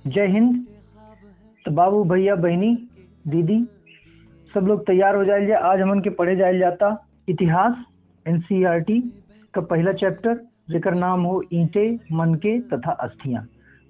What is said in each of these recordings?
जय हिंद। तो बाबू भैया बहनी दीदी सब लोग तैयार हो जाइए। आज हमन के पढ़े जायल जाता इतिहास एनसीईआरटी का पहला चैप्टर जेकर नाम हो ईंटे, मनके तथा अस्थियां,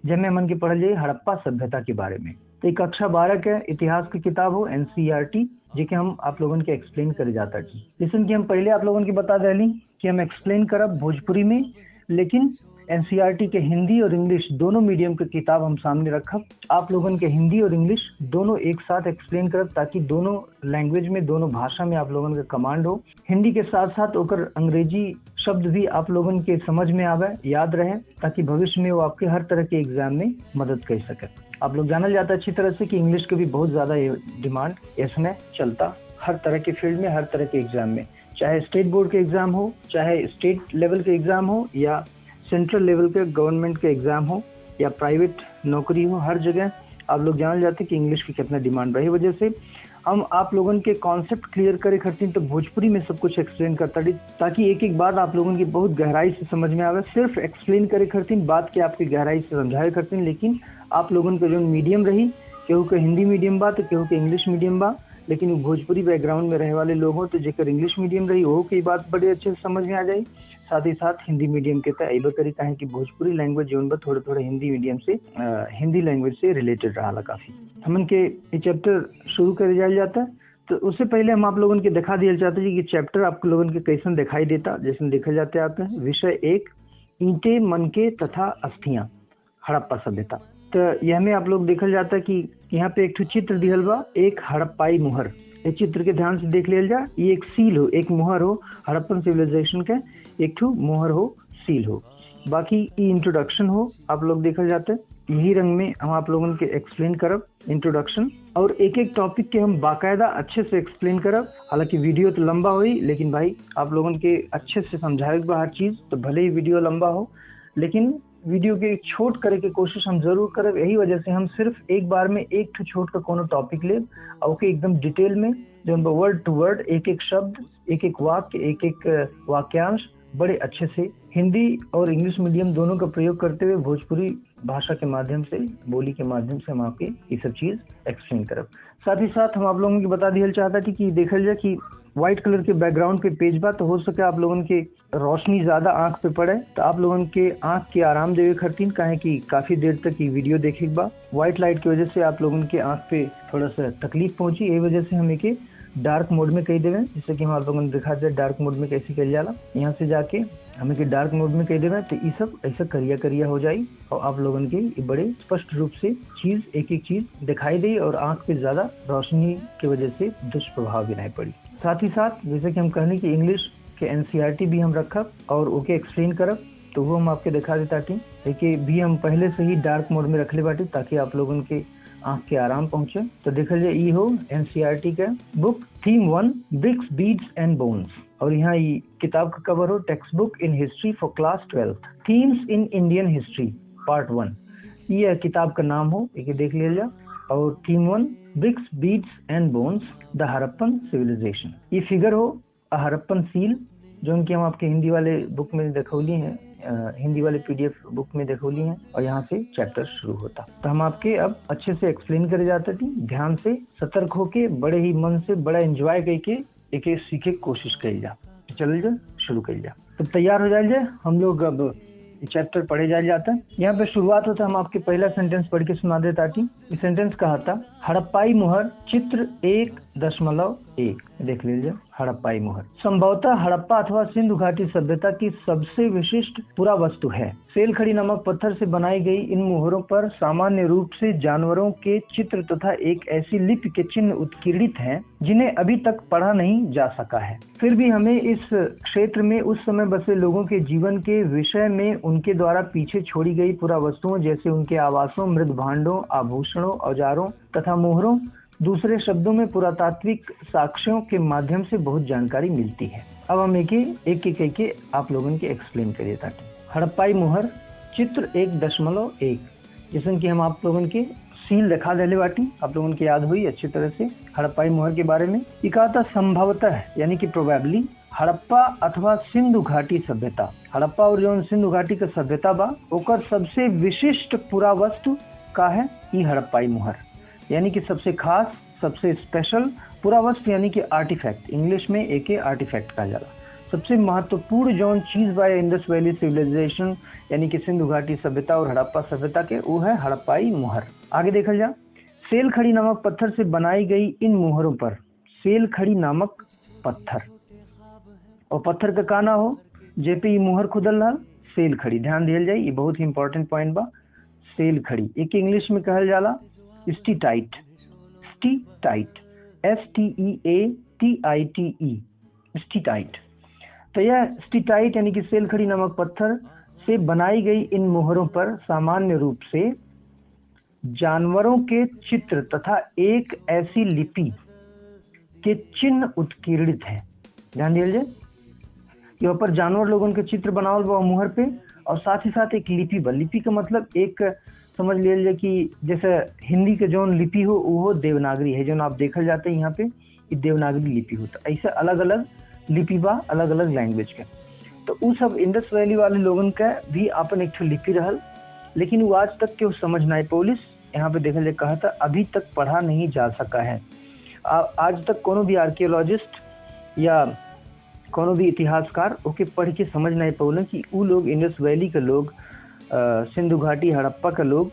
जेमे हमन के पढ़ल जाए हड़प्पा सभ्यता के बारे में। तो एक कक्षा 12 के इतिहास की किताब हो एनसीईआरटी, जेके हम आप लोगन के एक्सप्लेन करे जाता जी। जैसे कि हम पहले आप लोगन के बता देली कि हम एक्सप्लेन करब भोजपुरी में, लेकिन एनसीईआरटी के हिंदी और इंग्लिश दोनों मीडियम के किताब हम सामने रखब। आप लोगन के हिंदी और इंग्लिश दोनों एक साथ एक्सप्लेन करब, ताकि दोनों लैंग्वेज में, दोनों भाषा में आप लोगन का कमांड हो। हिंदी के साथ साथ ओकर अंग्रेजी शब्द भी आप लोगन के समझ में आवे, याद रहे, ताकि भविष्य में वो आपके हर तरह के एग्जाम में मदद कर सके। आप लोग जानल जाता अच्छी तरह से कि इंग्लिश के भी बहुत ज्यादा डिमांड इसमें चलता, हर तरह के फील्ड में, हर तरह के एग्जाम में, चाहे स्टेट बोर्ड के एग्जाम हो, चाहे स्टेट लेवल के एग्जाम हो, या सेंट्रल लेवल के गवर्नमेंट के एग्जाम हो, या प्राइवेट नौकरी हो, हर जगह आप लोग जानल जाते कि इंग्लिश की कितना डिमांड रही। वजह से हम आप लोगन के कॉन्सेप्ट क्लियर करे खातिर तो भोजपुरी में सब कुछ एक्सप्लेन करता रही, ताकि एक एक बात आप लोगन की बहुत गहराई से समझ में आवे। सिर्फ एक्सप्लेन करे खातिर, बात के आपकी गहराई से समझाए खातिर, लेकिन आप लोगन के जो मीडियम रही, केहू के हिंदी मीडियम बा तो केहू के इंग्लिश मीडियम बा, लेकिन भोजपुरी बैकग्राउंड में रहे वाले लोग हो तो जेकर इंग्लिश मीडियम रही वो की बात बड़े अच्छे से समझ में आ जाए। साथ ही साथ हिंदी मीडियम के तय अइबे करी, काहे कि भोजपुरी लैंग्वेज जीवन पर थोड़े थोड़े हिंदी मीडियम से हिंदी लैंग्वेज से रिलेटेड रहा काफी। हमन के ये चैप्टर शुरू करे जायल जाता है, तो उससे पहले हम आप लोगन के दिखा दिया चाहते हैं कि चैप्टर आप लोगन के कैसन दिखाई देता। जैसे देखा जाते आप विषय 1 ईंटे, मनके तथा अस्थियां, हड़प्पा सभ्यता। तो यह में आप लोग देखल जाता है कि यहाँ पे एक ठो चित्र दिहल बा, एक हड़प्पाई मुहर। इस चित्र के ध्यान से देख लिया जा, ये एक सील हो, एक मुहर हो, हड़प्पन सिविलाइजेशन के एक ठो मुहर हो, सील हो। बाकी ये इंट्रोडक्शन हो, आप लोग देखल जाते हैं यही रंग में हम आप लोगों के एक्सप्लेन करब इंट्रोडक्शन, और एक एक टॉपिक के हम बाकायदा अच्छे से एक्सप्लेन करब। हालांकि वीडियो तो लंबा हुई, लेकिन भाई आप लोगों के अच्छे से समझाए बा हर चीज, तो भले ही वीडियो लंबा हो, लेकिन वीडियो के छोट करे के कोशिश हम जरूर करब। यही वजह से हम सिर्फ एक बार में एक ठो छोट का कोनो टॉपिक ले और ओके एकदम डिटेल में, जो वर्ड टू वर्ड, एक एक शब्द, एक एक वाक्य, एक एक वाक्यांश बड़े अच्छे से हिंदी और इंग्लिश मीडियम दोनों का प्रयोग करते हुए भोजपुरी भाषा के माध्यम से, बोली के माध्यम से हम आपके ये सब चीज एक्सप्लेन करब। साथ ही साथ हम आप लोगों की बता दिया चाहता थी कि देखल जाए कि व्हाइट कलर के बैकग्राउंड पे पेज बा, तो हो सके आप लोगन के रोशनी ज्यादा आंख पे पड़े, तो आप लोगन के आंख के आराम देवे खातिर, काहे कि काफी देर तक ये वीडियो देखे के बा, व्हाइट लाइट की वजह से आप लोगन के आंख पे थोड़ा सा तकलीफ पहुंची। यही वजह से हम एक डार्क मोड में कही देवे, जैसे कि हम आप लोगों ने दिखा दे डार्क मोड में कैसे कल जाला। यहाँ से जाके हमें के डार्क मोड में कह देवे, तो ये सब ऐसा करिया करिया हो जाए और आप लोगन के ये बड़े स्पष्ट रूप से चीज, एक एक चीज दिखाई दे और आंख पे ज्यादा रोशनी की वजह से दुष्प्रभाव भी नहीं पड़ी। साथ ही साथ जैसे कि हम कहने की इंग्लिश के एनसीईआरटी भी हम रखब और ओके एक्सप्लेन करब, तो वो हम आपके दिखा देता थी। लेकिन भी हम पहले से ही डार्क मोड में रख ले बाटी, ताकि आप लोगन के आंख के आराम पहुंचे। तो देखल जाए ये हो एनसीईआरटी का book theme 1 bricks, beads and bones, और यहाँ ये किताब का कवर हो text book in history for class 12, themes in Indian history part 1, ये किताब का नाम हो, एक देख लिया। और theme 1 bricks, beads and bones, the Harappan civilisation. ये फिगर हो हड़प्पन सील, जो उनकी हम आपके हिंदी वाले बुक में देखौली हैं, हिंदी वाले पीडीएफ बुक में देखौली हैं, और यहाँ से चैप्टर शुरू होता। तो हम आपके अब अच्छे से एक्सप्लेन करे जाते थे, ध्यान से, सतर्क होके, बड़े ही मन से, बड़ा एंजॉय करके एक सीखे कोशिश करी जा। चल जा शुरू करी जा। तो तैयार हो जाए हम लोग अब चैप्टर पढ़े जाता है। यहाँ पे शुरुआत होता है, हम आपके पहला सेंटेंस पढ़ के सुना देता थी। ये सेंटेंस कहा था, हड़प्पाई मुहर चित्र 1.1 देख लीजिए। हड़प्पाई मुहर संभवतः हड़प्पा अथवा सिंधु घाटी सभ्यता की सबसे विशिष्ट पुरावस्तु है। सेलखड़ी नामक पत्थर से बनाई गई इन मुहरों पर सामान्य रूप से जानवरों के चित्र तथा एक ऐसी लिपि के चिन्ह उत्कीर्णित हैं जिन्हें अभी तक पढ़ा नहीं जा सका है। फिर भी हमें इस क्षेत्र में उस समय बसे लोगों के जीवन के विषय में उनके द्वारा पीछे छोड़ी गई पुरावस्तुओं, जैसे उनके आवासों, मृद भांडों, आभूषणों, औजारों तथा मोहरों, दूसरे शब्दों में पुरातात्विक साक्ष्यों के माध्यम से बहुत जानकारी मिलती है। अब हम एक आप लोगों के एक्सप्लेन करिए। ताकि हड़प्पाई मुहर चित्र 1.1, जैसे कि हम आप लोगों के सील दिखा देले बाटी, आप लोगों की याद हुई अच्छी तरह से हड़प्पाई मुहर के बारे में। ये कहा था संभवतः यानी कि प्रोबेबली हड़प्पा अथवा सिंधु घाटी सभ्यता, हड़प्पा और जो सिंधु घाटी का सभ्यता बा ओकर सबसे विशिष्ट पुरावस्तु का है ई हड़प्पाई मुहर, यानी कि सबसे खास, सबसे स्पेशल पुरावस्तु यानी कि आर्टिफैक्ट, इंग्लिश में एके आर्टिफैक्ट कहा जाला। सबसे महत्वपूर्ण जौन चीज बा इंडस वैली सिविलाइजेशन यानी कि सिंधु घाटी सभ्यता और हड़प्पा सभ्यता के, वो है हड़प्पाई मुहर। आगे देखल जा, सेल खड़ी नामक पत्थर से बनाई गई इन मुहरों पर, सेल खड़ी नामक पत्थर, और पत्थर का काना हो जेपे ये मुहर खुदल रहा सेल खड़ी, ध्यान दिया जाए, ये बहुत ही इंपॉर्टेंट पॉइंट बा। सेल खड़ी एक इंग्लिश में कहल जाला स्टीटाइट, स्टीटाइट, STEATITE, स्टीटाइट। तो यह स्टीटाइट यानी कि सेल खड़ी नामक पत्थर से बनाई गई इन मुहरों पर सामान्य रूप से जानवरों के चित्र तथा एक ऐसी लिपि के चिन्ह उत्कीर्णित है। ध्यान दिया जाए, यहाँ पर जानवर लोगों के चित्र बनावल बा मुहर पे, और साथ ही साथ एक लिपि बा। लिपि का मतलब एक समझ लीजिए कि जैसे हिंदी के जो लिपि हो वो देवनागरी है, जो आप देखल जाते हैं यहाँ पे, ये देवनागरी लिपि होता। ऐसे अलग अलग लिपि बा अलग अलग लैंग्वेज के। तो वो सब इंडस वैली वाले लोगन का भी अपन एक लिपि रहल, लेकिन वो आज तक के समझ नहीं पौलिस। यहाँ पे देखल जाए कहा था अभी तक पढ़ा नहीं जा सका है। आज तक कोनो भी आर्कियोलॉजिस्ट या कोनो भी इतिहासकार ओके पढ़ के समझ नहीं पौले कि वो लोग इंडस वैली के लोग, सिंधु घाटी हड़प्पा के लोग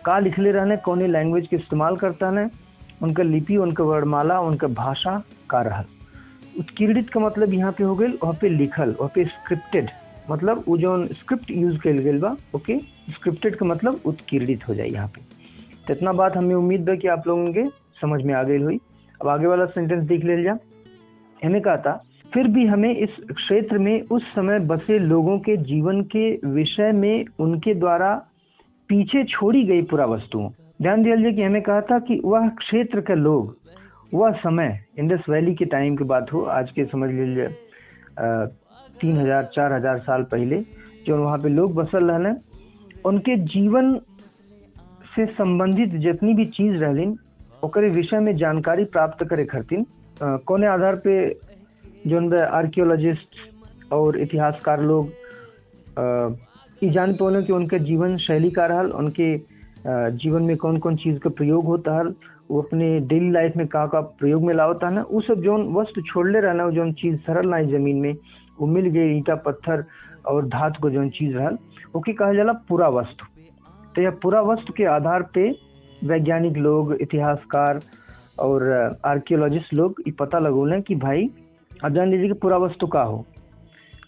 का लिखले रहने, कौन लैंग्वेज के इस्तेमाल करता है, उनका लिपि, उनका वर्णमाला, उनका भाषा का रहल। उत्कीर्णित का मतलब यहाँ पे हो गई वहाँ पे लिखल, वहाँ पे स्क्रिप्टेड, मतलब वो जो स्क्रिप्ट यूज कल गई बा, ओके, स्क्रिप्टेड का मतलब उत्कीर्णित हो जाए यहाँ पे। तो इतना बात हमें उम्मीद है कि आप लोगों के समझ में आ गई हुई। अब आगे वाला सेंटेंस देख ले जा। हमें कहा था फिर भी हमें इस क्षेत्र में उस समय बसे लोगों के जीवन के विषय में उनके द्वारा पीछे छोड़ी गई पुरावस्तुओं, ध्यान दिया जाए कि हमें कहा था कि वह क्षेत्र के लोग, वह समय इंडस वैली के टाइम की बात हो, आज के समझ लीजिए 3000-4000 साल पहले जो वहाँ पे लोग बसल रहने, उनके जीवन से संबंधित जितनी भी चीज रहलिन ओकरे विषय में जानकारी प्राप्त करे खातिर कोने आधार पे जो आर्कियोलॉजिस्ट और इतिहासकार लोग ये जान पाने कि उनके जीवन शैली का रहल, उनके जीवन में कौन कौन चीज़ का प्रयोग होता है, वो अपने डेली लाइफ में का प्रयोग में लाता है ना, वो सब जो वस्तु छोड़ले रहना, जो चीज़ सरल ना जमीन में वो मिल गई, ईटा पत्थर और धातु को जो चीज़ रहल ओके कहा जाला पूरा वस्तु। तो यह पूरा वस्तु के आधार पे वैज्ञानिक लोग, इतिहासकार और आर्कियोलॉजिस्ट लोग ये पता लगौले कि भाई अब जान लीजिए कि पूरा वस्तु का हो।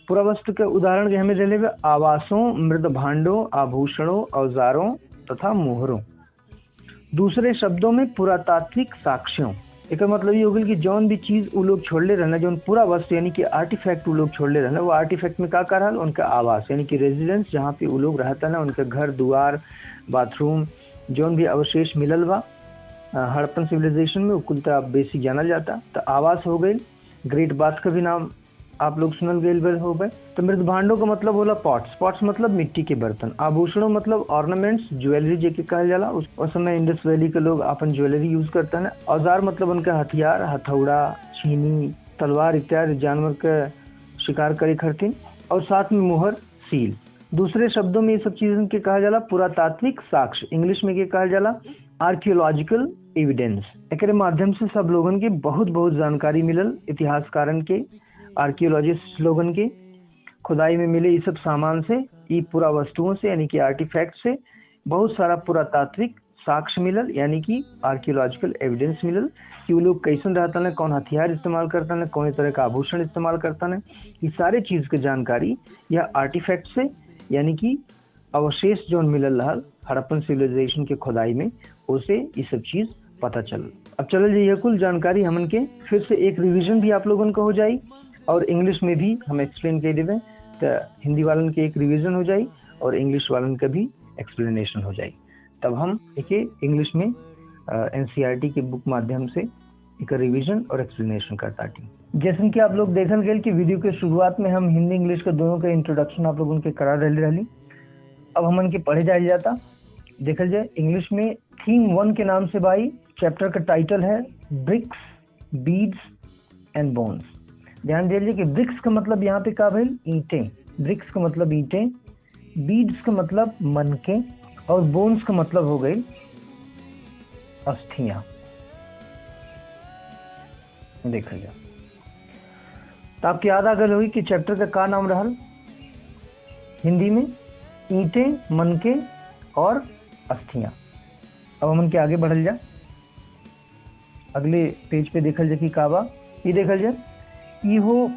पूरा वस्तु के उदाहरण के हमें ले आवासों, मृद भांडों, आभूषणों, औजारों तथा मोहरों। दूसरे शब्दों में पुरातात्विक साक्ष्यों, एक मतलब ये हो गई कि जौन भी चीज वो लोग छोड़ले रहना, जो पूरा वस्तु यानी कि आर्टिफैक्ट वो लोग छोड़ले रहना, वो आर्टिफैक्ट में का रहल, उनका आवास यानी कि रेजिडेंस, जहाँ पे वो लोग रहता ना, उनका घर दुआर, बाथरूम, जौन भी अवशेष मिलल बा हड़प्पन सिविलाइजेशन में कुल बेसिक जाना जाता। तो आवास हो गई, ग्रेट बाथ का भी नाम आप लोग सुनल गए हो गए। तो मृद भांडों का मतलब होला पॉट्स, पॉट्स मतलब मिट्टी के बर्तन, आभूषणों मतलब ऑर्नामेंट्स, ज्वेलरी जेके कहल जाला, उस समय इंडस वैली के लोग अपन ज्वेलरी यूज करते हैं। औजार मतलब उनका हथियार, हथौड़ा, छीनी, तलवार इत्यादि जानवर का शिकार करे खरतीन, और साथ में मुहर, सील। दूसरे शब्दों में ये सब चीज़ों के कहा जाला पुरातात्विक साक्ष्य, इंग्लिश में के कहा जाला आर्कियोलॉजिकल एविडेंस। एक माध्यम से सब लोगन के बहुत जानकारी मिलल, इतिहासकारन के, आर्कियोलॉजिस्ट लोगन के खुदाई में मिले ये सब सामान से, ये पूरा वस्तुओं से यानी कि आर्टिफैक्ट से बहुत सारा पुरातात्विक साक्ष्य मिलल, यानी कि आर्कियोलॉजिकल एविडेंस मिलल कि वो लोग कैसन रहता है, कौन हथियार इस्तेमाल करता है, कौन तरह का आभूषण इस्तेमाल करता है। ये सारे चीज़ की जानकारी या आर्टिफैक्ट से यानी कि अवशेष जो मिलल रहा हड़प्पन सिविलाइजेशन के खुदाई में, उसे ये सब चीज़ पता चल। अब चलो जी, यह कुल जानकारी हमन के फिर से एक रिवीजन भी आप लोगों को हो जाए और इंग्लिश में भी हम एक्सप्लेन कर देवें, तो हिंदी वालन के एक रिवीजन हो जाए और इंग्लिश वालन का भी एक्सप्लेनेशन हो जाए। तब हम एक इंग्लिश में NCERT के बुक माध्यम से एक रिवीजन और एक्सप्लेनेशन करता थी। जैसे कि आप लोग देखल गए कि वीडियो के शुरुआत में हम हिंदी इंग्लिश के दोनों का इंट्रोडक्शन आप लोगों के करा रही। अब हमन के पढ़े जाए जाता, देखल जाए इंग्लिश में थीम 1 के नाम से भाई चैप्टर का टाइटल है ब्रिक्स, बीड्स एंड बोन्स। ध्यान दीजिए कि ब्रिक्स का मतलब यहाँ पे का भाई ईंटें, ब्रिक्स का मतलब ईंटें, बीड्स का मतलब मनके और बोन्स का मतलब हो गई अस्थियां। देखा जाए तो आपकी याद आ गई होगी कि चैप्टर का क्या नाम रहल हिंदी में, ईंटें, मनके और अस्थियां। अब हमन के आगे बढ़ल जा, अगले पेज पे देखल जाए कि काबा ये देखल जाए, ये हो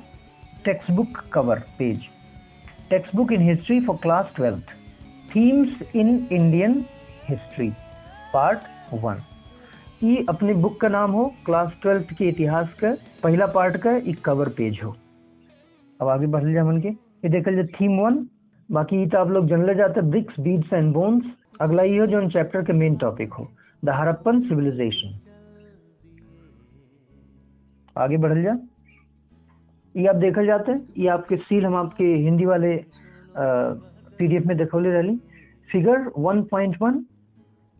text book cover page, text book in history for class 12th, themes in Indian history part 1। ये अपने बुक का नाम हो, क्लास 12th के इतिहास का पहला पार्ट का एक कवर पेज हो। अब आगे बढ़ जा मन के, ये देखल जाए थीम 1। बाकी ये तो आप लोग जानले जाते, ब्रिक्स, बीड्स एंड बोन्स। अगला ये हो जो चैप्टर के मेन टॉपिक हो, द हड़प्पन सिविलाइजेशन। आगे बढ़ जा, ये आप देखल जाते हैं, ये आपके सील हम आपके हिंदी वाले पीडीएफ में देखौले रही। फिगर 1.1,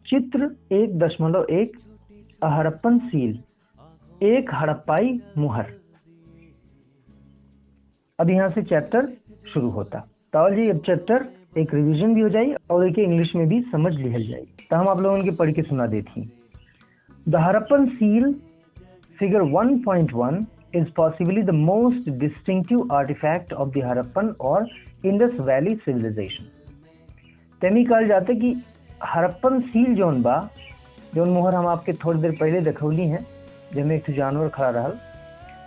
चित्र 1.1, हड़प्पन सील, एक हड़प्पाई मुहर। अब यहाँ से चैप्टर शुरू होता। तो जी अब चैप्टर एक रिवीजन भी हो जाए और एक इंग्लिश में भी समझ लिहल जाए। तो हम आप लोगों के पढ़ के सुना देती। द हड़प्पन सील, figure 1.1 is possibly the most distinctive artifact of the Harappan or Indus Valley civilization। तेमी कहल जाते कि हड़प्पन सील जौन बा, जौन मोहर हम आपके थोड़ी देर पहले देखौली हैं, जिसमें एक जानवर खड़ा रहल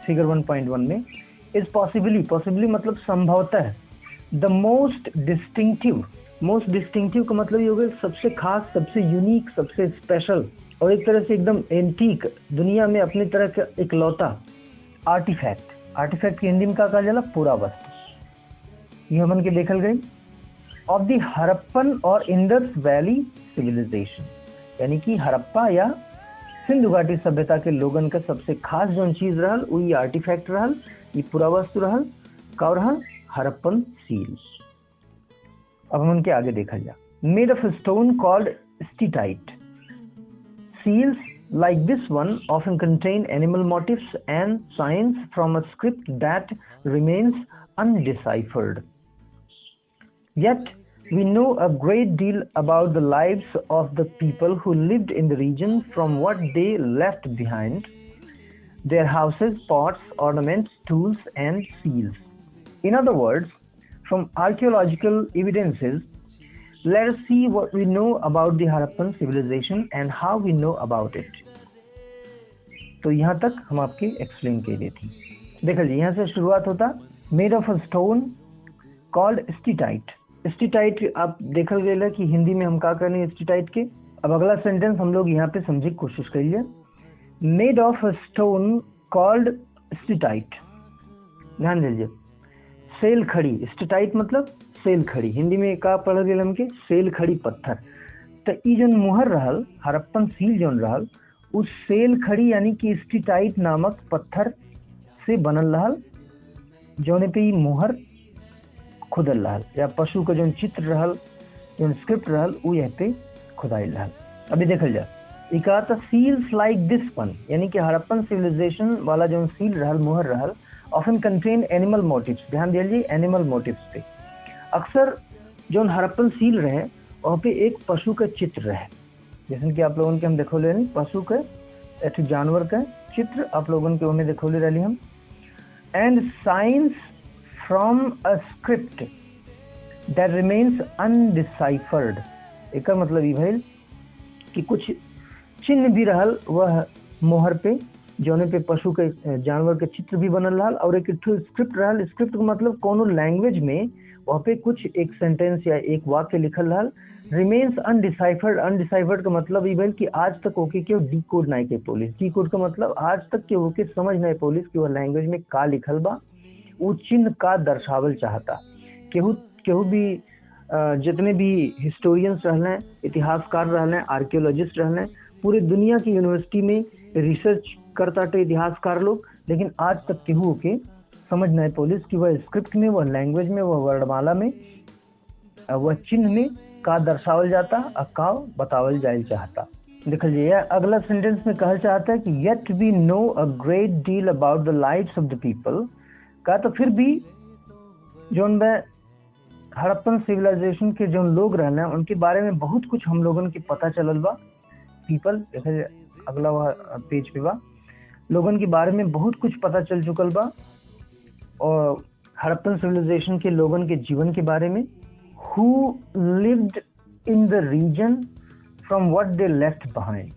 फिगर 1.1 में, इज पॉसिबली मतलब संभवतः, द मोस्ट डिस्टिंक्टिव का मतलब ये हो गया सबसे खास, सबसे यूनिक, सबसे स्पेशल और एक तरह से एकदम एंटीक, दुनिया में अपनी तरह का इकलौता आर्टिफैक्ट की हिंदी में क्या कहा जाला, पुरावस्तु। ये हमन के देखल गई ऑफ द हड़प्पन और इंडस वैली सिविलाइजेशन, यानी कि हड़प्पा या सिंधु घाटी सभ्यता के लोगन का सबसे खास जो चीज रहल वो ये आर्टिफैक्ट रहल, ये पुरावस्तु रहल, का रहल हड़प्पन सील। अब हम उनके आगे देखा जा, made of stone called steatite. Seals like this one often contain animal motifs and signs from a script that remains undeciphered. Yet, we know a great deal about the lives of the people who lived in the region from what they left behind, their houses, pots, ornaments, tools, and seals. In other words, from archaeological evidences, let us see what we know about the Harappan civilization and how we know about it। तो यहाँ तक हम आपके explain के लिए थी। देखा जी यहाँ से शुरुआत होता, made of a stone called steatite. Steatite आप देखल गया कि हिंदी में हम क्या करने स्टीटाइट के। अब अगला सेंटेंस हम लोग यहाँ पे समझने की कोशिश करिए। Made of a stone called steatite, ध्यान दीजिए, सेल खड़ी, स्टीटाइट मतलब सेल खड़ी, हिंदी में का पढ़ गए हमके, सेल खड़ी पत्थर। तो ई जन मुहर रहल, हड़प्पन सील जौन रहल, उस सेल खड़ी यानी कि स्टीटाइट नामक पत्थर से बनल रहल, जौने पे ई मुहर खुदल रहल, या पशु का जौन चित्र रहल, जौन स्क्रिप्ट रहल, वो यहाँ पे खुदाइल रहल। अभी देखल जा, एक आता सील्स लाइक दिस वन, यानी कि हड़प्पन सिविलाइजेशन वाला जौन सील रहल, मुहर रहल, ऑफन कंटेन एनिमल मोटिव्स। ध्यान दीजिए एनिमल मोटिव्स पे। अक्सर जो हड़प्पन सील रहे वहाँ पे एक पशु का चित्र रहे, जैसे कि आप लोगों के हम देखोले नहीं, पशु का एक जानवर का चित्र आप लोगों के उन्हें देखोले रही हम। And science from a script that remains undeciphered. एक मतलब ये भइल कि कुछ चिन्ह भी रहल वह मोहर पे, जौने पे पशु के जानवर के चित्र भी बनल रहल, और एक स्क्रिप्ट रहल। स्क्रिप्ट का मतलब कोनो लैंग्वेज में वहाँ पे कुछ एक सेंटेंस या एक वाक्य लिखल रहल। रिमेन्स अनडिसाइफर्ड का मतलब ये भइल कि आज तक ओके के डी कोड नहीं के पुलिस। डी कोड का मतलब आज तक के ओके समझ नहीं पुलिस कि वह लैंग्वेज में का लिखल बा, वो चिन्ह का दर्शावल चाहता। केहू भी जितने भी हिस्टोरियंस रहने, इतिहासकार रहने, आर्कियोलॉजिस्ट रहने, पूरी दुनिया की यूनिवर्सिटी में रिसर्च करता थे इतिहासकार लोग, लेकिन आज तक केहू के समझ नहीं पुलिस कि वह स्क्रिप्ट में, वह लैंग्वेज में, वह वर्णमाला में, वह चिन्ह में का दर्शावल जाता और का बतावल जाए चाहता। देखल जाइए अगला सेंटेंस में कहल चाहता है कि yet we know a great deal about the lives of the people. का तो फिर भी जोन में हड़प्पन सिविलाइजेशन के जो लोग रहना उनके बारे में बहुत कुछ हम लोगन के पता चलल बा। पीपल देखे अगला पेज पे बा, लोगन के बारे में बहुत कुछ पता चल चुकल बा और हड़प्पन सिविलाइजेशन के लोगन के जीवन के बारे में, who lived in the region from what they left behind,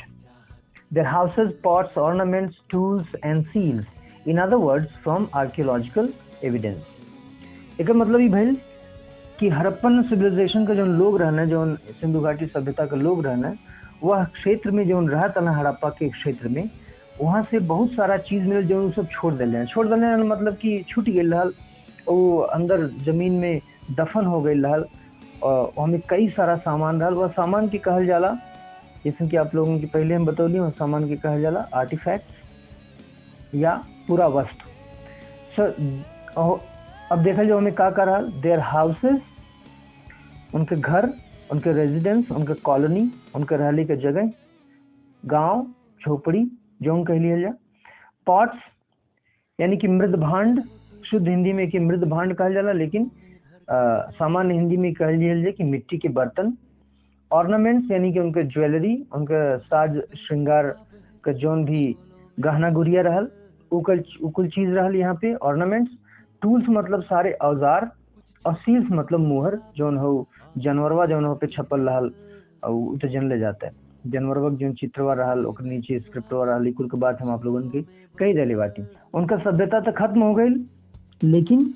their houses, pots, ornaments, tools and seals, in other words from archaeological evidence. एक मतलब ये भइल कि हड़प्पन सिविलाइजेशन का जो लोग रहना, जो सिंधु घाटी सभ्यता के लोग रहना, वह क्षेत्र में जो रहता ना हड़प्पा के क्षेत्र में, वहाँ से बहुत सारा चीज मिलल जो सब छोड़ दिले मतलब कि छूट गई रहल, वो अंदर जमीन में दफन हो गई रहल और हमें कई सारा सामान रहल। वह सामान के कहल जाला, जैसे कि आप लोगों की पहले हम बतौली, वह सामान के कहल जाला आर्टिफैक्ट या पूरा वस्तु। सर अब देखा जाओ हमें का कर रहा, देयर हाउसेस, उनके घर, उनके रेजिडेंस, उनके कॉलोनी, उनके रहने के जगह, गांव, झोपड़ी जो कह लिया जा, पॉट्स यानी कि मृद भांड, शुद्ध हिंदी में कि मृद भांड कहल जाला, लेकिन सामान्य हिंदी में कह लिया जाए कि मिट्टी के बर्तन, ऑर्नामेंट्स यानी कि उनके ज्वेलरी, उनके साज श्रृंगार का जौन भी गहना गुड़िया रहल, उकुल चीज रहल यहाँ पे ऑर्नामेंट्स, टूल्स मतलब सारे औजार, और सील्स मतलब मुहर जौन हो जानवरवा जौन हो पे छपल रहल और तो जन ले जाता है जानवरवा जो चित्रवा रहल ओकर नीचे स्क्रिप्टवा रहल, कुल के बात हम आप लोगन के कई देले बाटी। उनका सभ्यता तो खत्म हो गई, लेकिन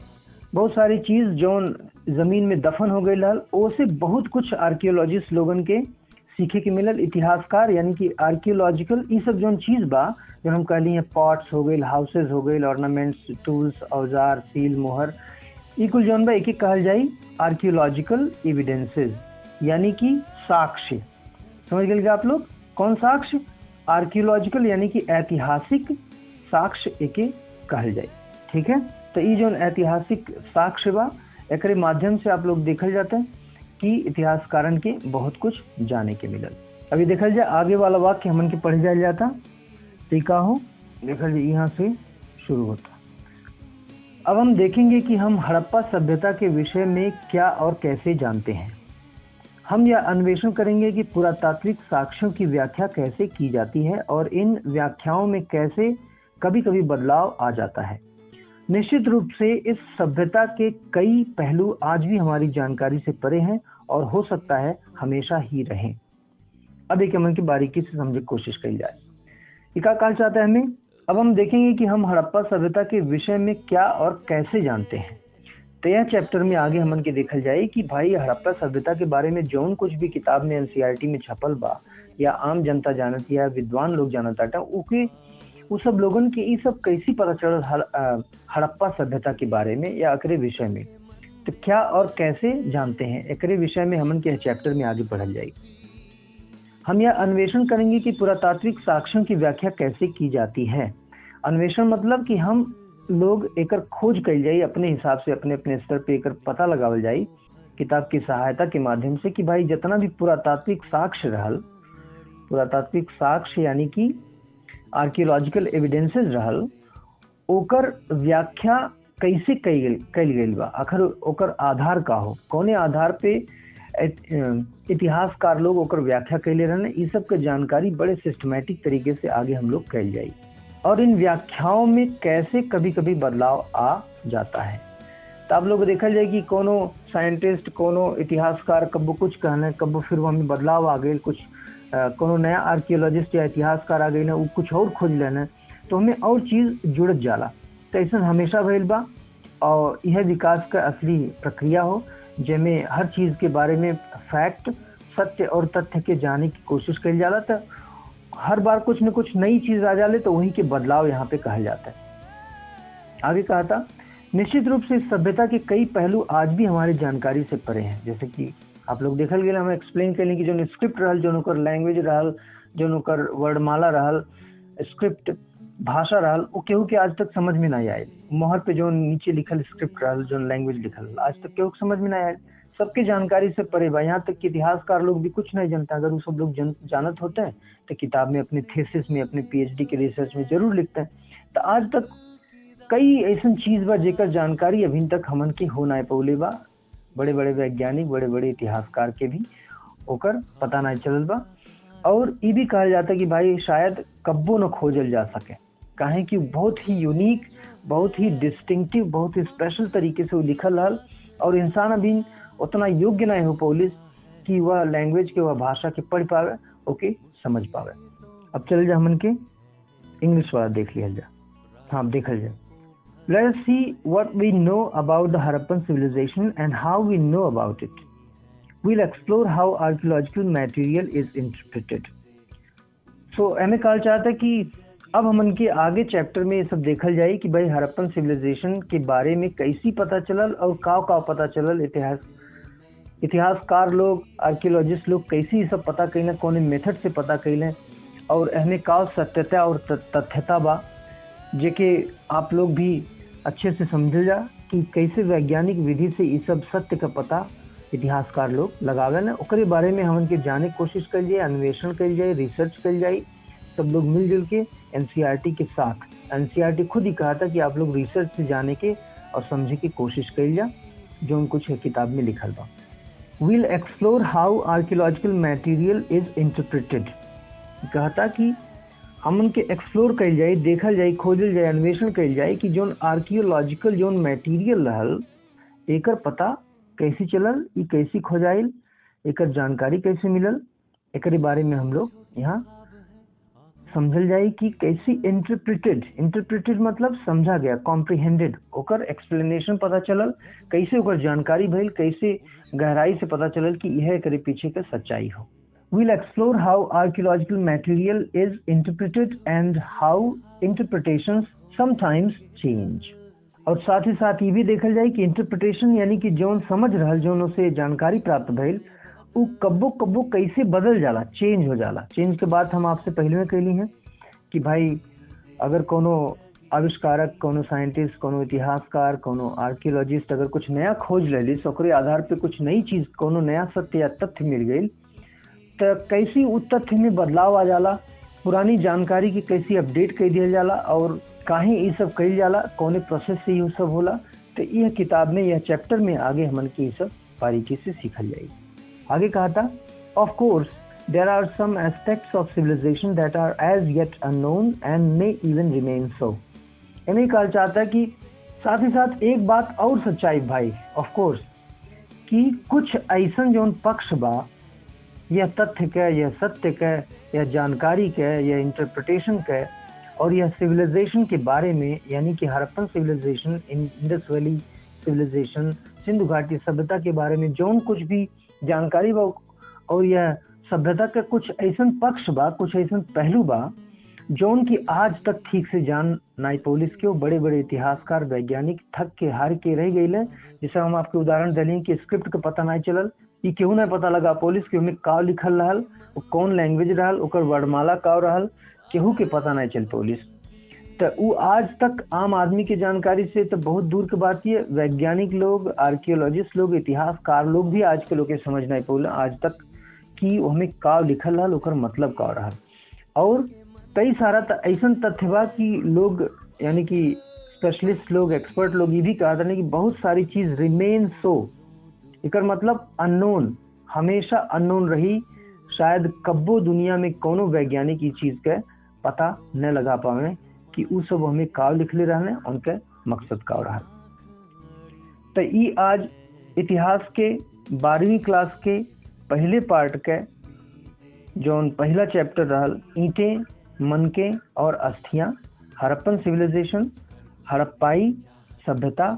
बहुत सारी चीज जौन जमीन में दफन हो गई रहल, ओसे बहुत कुछ आर्कियोलॉजिस्ट लोगन के सीखे के मिलल। इतिहासकार यानी कि आर्कियोलॉजिकल ये सब जौन चीज बा जो हम कहली हैं, पॉट्स हो गई, हाउसेज हो गई, ऑर्नामेंट्स, टूल्स, औजार, सील, मोहर, ये कुल जौन बा एक एक कहल जाई आर्कियोलॉजिकल एविडेंसेस यानी कि साक्ष्य। समझ गए क्या आप लोग? कौन साक्ष्य? आर्कियोलॉजिकल यानी कि ऐतिहासिक साक्ष्य एक कहल जाए। ठीक है, तो ये जो ऐतिहासिक साक्ष्य बा एकरे माध्यम से आप लोग देखल जाता है कि इतिहासकारन के बहुत कुछ जाने के मिलल। अभी देखल जाए आगे वाला वाक्य हमन के पढ़ जाए जाता, टीका हो देखल जाए यहाँ से शुरू होता। अब हम देखेंगे कि हम हड़प्पा सभ्यता के विषय में क्या और कैसे जानते हैं। हम यह अन्वेषण करेंगे कि पुरातात्विक साक्ष्यों की व्याख्या कैसे की जाती है और इन व्याख्याओं में कैसे कभी कभी बदलाव आ जाता है। निश्चित रूप से इस सभ्यता के कई पहलू आज भी हमारी जानकारी से परे हैं और हो सकता है हमेशा ही रहें। अब एक मन की बारीकी से समझने की कोशिश की जाए। क्या कहना चाहता है हमें? अब हम देखेंगे कि हम हड़प्पा सभ्यता के विषय में क्या और कैसे जानते हैं। तो यह चैप्टर में आगे हमन के देखल जाए कि भाई हड़प्पा सभ्यता के बारे में जौन कुछ भी किताब में एनसीईआरटी में छपल बा या आम जनता जानत या विद्वान लोग जानत आटा उके वो सब लोगन के ये सब कैसी पता चल हड़प्पा सभ्यता के बारे में या एकरे विषय में, तो क्या और कैसे जानते हैं एकरे विषय में हमन के चैप्टर में आगे बढ़ल जाएगी। हम यह अन्वेषण करेंगे कि पुरातात्विक साक्ष्यों की व्याख्या कैसे की जाती है। अन्वेषण मतलब कि हम लोग एकर खोज कल जाए अपने हिसाब से, अपने अपने स्तर पे एकर पता लगावल जाए किताब की सहायता के माध्यम से कि भाई जितना भी पुरातात्विक साक्ष्य रहल, पुरातात्विक साक्ष्य यानी कि आर्कियोलॉजिकल एविडेंसेस रहल, ओकर व्याख्या कैसे कईल गई बा, आखिर ओकर आधार का हो, कौने आधार पे इतिहासकार लोग ओकर व्याख्या कैले रहने, ये सब के जानकारी बड़े सिस्टमैटिक तरीके से आगे हम लोग कैल जाए और इन व्याख्याओं में कैसे कभी कभी बदलाव आ जाता है। तो आप लोग देखा जाए कि कोनो साइंटिस्ट, कोनो इतिहासकार कब कुछ कहना, कब फिर वो हमें बदलाव आ गए, कुछ कोनो नया आर्कियोलॉजिस्ट या इतिहासकार आ गई ना, वो कुछ और खोज लेना, तो हमें और चीज़ जुड़त जाला। तो ऐसा हमेशा भइल बा और यह विकास का असली प्रक्रिया हो जिसमें हर चीज़ के बारे में फैक्ट, सत्य और तथ्य के जाने की कोशिश करी जाला। तो हर बार कुछ न कुछ नई चीज़ आ जाले तो वही के बदलाव यहाँ पे कहा जाता है। आगे कहा था निश्चित रूप से इस सभ्यता के कई पहलू आज भी हमारी जानकारी से परे हैं। जैसे कि आप लोग देखल गए, हम एक्सप्लेन करें कि जो स्क्रिप्ट रहल, जो ओकर लैंग्वेज रहल, जो ओकर वर्डमाला रहल, स्क्रिप्ट भाषा रहल, वो केहू के आज तक समझ में नहीं आए। मोहर पे जो नीचे लिखल स्क्रिप्ट रहल, जो लैंग्वेज लिखल, आज तक केहू समझ में नहीं आए, सबके जानकारी से परे बा। यहाँ तक कि इतिहासकार लोग भी कुछ नहीं जानता। अगर वो सब लोग जानत होते हैं तो किताब में, अपने थीसिस में, अपने पीएचडी के रिसर्च में जरूर लिखते हैं। तो आज तक कई ऐसा चीज बा जेकर जानकारी अभी तक हमन के हो ना पौले बा, बड़े बड़े वैज्ञानिक, बड़े बड़े इतिहासकार के भी ओकर पता नहीं चलल बा। और ये भी कहल जाता कि भाई शायद कब्बो न खोजल जा सके, काहे कि बहुत ही यूनिक, बहुत ही डिस्टिंक्टिव, बहुत ही स्पेशल तरीके से वो लिखल रहल और इंसान अभी उतना योग्य नहीं हो पौलिस कि वह लैंग्वेज के, वह भाषा के पढ़ पावे, ओके समझ पावे। अब चल जा हमन के इंग्लिश वाला देख लिया जा। हाँ देखल जाए। Let us see what we know about the Harappan civilization and how we know about it. We'll explore how archaeological material is interpreted. So हमें कहल चाहता है कि अब हमन के आगे चैप्टर में ये सब देखल जाए कि भाई हड़प्पन सिविलाइजेशन के बारे में कैसी पता चलल और का पता चलल, इतिहासकार लोग, आर्कियोलॉजिस्ट लोग कैसी ये सब पता कैले, कौन मेथड से पता कैले और हमें का सत्यता और तथ्यता बा, जेके आप लोग भी अच्छे से समझ जा कि कैसे वैज्ञानिक विधि से ये सब सत्य का पता इतिहासकार लोग लगावे न, ओकरे बारे में हमन के जाने की कोशिश कर जाए, अन्वेषण कर जाए, रिसर्च कर जाए, सब लोग मिलजुल के एनसीईआरटी के साथ। एनसीईआरटी खुद ही कहा था कि आप लोग रिसर्च से जाने के और समझे की कोशिश कर जा जो कुछ किताब में लिखल बा। We'll explore how archaeological material is interpreted. कहता कि हमन के एक्सप्लोर कइल जाए, देखल जाए, खोजल जाए, अन्वेषण कइल जाए कि जोन आर्कियोलॉजिकल जोन मटेरियल रहल एकर पता कैसे चलल, ई कैसी खोजाइल, एकर जानकारी कैसे मिलल, एकर बारे में हम लोग यहाँ समझल जाए कि कैसी इंटरप्रिटेड मतलब समझा गया, कॉम्प्रिहेंडेड, ओकर एक्सप्लेनेशन पता चलल, कैसे ओकर जानकारी भइल, कैसे गहराई से पता चलल कि यह एकरे पीछे का सच्चाई हो। We'll explore how archaeological material is interpreted and how interpretations sometimes change. और साथ ही साथ ये भी देखल जाए कि इंटरप्रिटेशन यानी कि जोन समझ रहल, जोन उसे जानकारी प्राप्त भइल, वो कब्बो कब्बो कैसे बदल जाला, चेंज हो जाला। चेंज के बाद हम आपसे पहले में कहली हैं कि भाई अगर कोनो आविष्कारक, कोनो साइंटिस्ट, कोनो इतिहासकार, कोनो आर्कियोलॉजिस्ट अगर कुछ नया खोज लेली, ओकरे आधार पे कुछ नई चीज, कोनो नया सत्य या तथ्य मिल गई, तो कैसी उस तथ्य में बदलाव आ जाला, पुरानी जानकारी की कैसी अपडेट कर दिया जाला और काहे ये सब कइल जाला, कौने प्रोसेस से ये सब होला। तो यह किताब में, यह चैप्टर में आगे हमन की ये सब बारीकी से सीखल जाएगी। आगे कहा था, of course there are some aspects of civilisation that are as yet unknown and may even remain so. यानी कहना चाहता है कि साथ ही साथ एक बात और सच्चाई भाई, ऑफ कोर्स, कि कुछ ऐसा जो पक्ष बा, यह तथ्य के, यह सत्य के, यह जानकारी के, यह इंटरप्रिटेशन के और यह सिविलाइजेशन के बारे में, यानी कि Harappan civilisation, Indus valley civilisation, Sindhu घाटी सभ्यता के बारे में जो कुछ भी जानकारी बा और यह सभ्यता का कुछ ऐसा पक्ष बा, कुछ ऐसा पहलू बा जोन की आज तक ठीक से जान नाई पुलिस के, बड़े बड़े इतिहासकार, वैज्ञानिक थक के हार के रह गए। जैसे हम आपके उदाहरण दिली कि स्क्रिप्ट का पता नहीं चलल, ये क्यों नहीं पता लगा पुलिस के में का लिखल रहल, कौन लैंग्वेज रहल, ओकर वर्णमाला का रहल, केहू के पता नहीं चल पुलिस। तो वो आज तक आम आदमी के जानकारी से तो बहुत दूर की बात है। वैज्ञानिक लोग, आर्कियोलॉजिस्ट लोग, इतिहासकार लोग भी आज के लोग के समझ नहीं पौले आज तक कि हमें का लिखल रहल, ओकर मतलब का रहल। और कई सारा ऐसा तथ्य बा कि लोग, यानी कि स्पेशलिस्ट लोग, एक्सपर्ट लोग ये भी कहते हैं कि बहुत सारी चीज रिमेन सो, एकर मतलब अननोन, हमेशा अननोन रही। शायद कब्बो दुनिया में कोनो वैज्ञानिक ये चीज के पता न लगा पावे कि उ सब हमें का लिखले रहने, उनके मकसद का रहा। तो ये आज इतिहास के 12वीं क्लास के पहले पार्ट के जो पहला चैप्टर रहल, ईंटें, मनके और अस्थियां, हड़प्पन सिविलाइजेशन, हड़प्पाई सभ्यता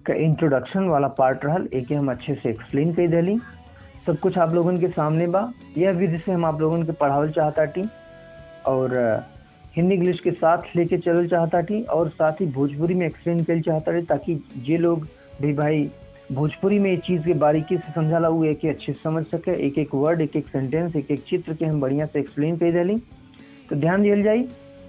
का इंट्रोडक्शन वाला पार्ट रहल। एक हम अच्छे से एक्सप्लेन कर देली, सब कुछ आप लोगों के सामने बा। यह विधि से हम आप लोगों के पढ़ावल चाहता थी और हिंदी इंग्लिश के साथ लेके चलल चाहता थी और साथ ही भोजपुरी में एक्सप्लेन कर चाहता थी, ताकि जे लोग भी भाई भोजपुरी में ये चीज़ के बारीकी से समझाला वो एक अच्छे से समझ सके, एक एक वर्ड, एक एक सेंटेंस, एक एक चित्र के हम बढ़िया से एक्सप्लेन कर देली। तो ध्यान दिया जाए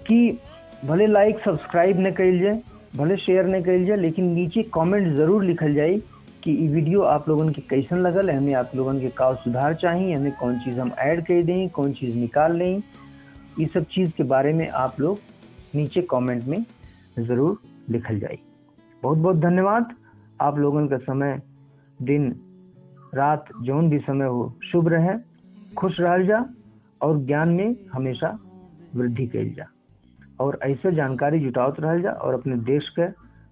कि भले लाइक सब्सक्राइब न कल जाए, भले शेयर न कल जाए, लेकिन नीचे कमेंट ज़रूर लिखल जाए कि ये वीडियो आप लोगों के कैसन लगल, हमें आप लोगों के का सुधार चाहिए, हमें कौन चीज़ हम ऐड कर दें, कौन चीज़ निकाल लें। ये सब चीज़ के बारे में आप लोग नीचे कमेंट में ज़रूर लिखल जाए। बहुत बहुत धन्यवाद आप लोगों का समय दिन रात जौन भी समय हो शुभ रहे, खुश रहल जा और ज्ञान में हमेशा वृद्धि कैल जा और ऐसे जानकारी जुटावत रहल जा और अपने देश के,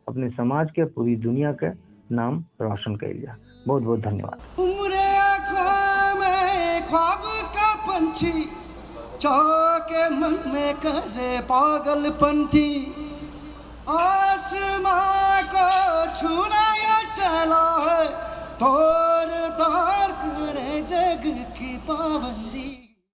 अपने समाज के, पूरी दुनिया के नाम रोशन कैल जा। बहुत बहुत धन्यवाद। उम्रे आँखों में ख्वाब का पंछी चौके मन में करे पागलपंथी आसमान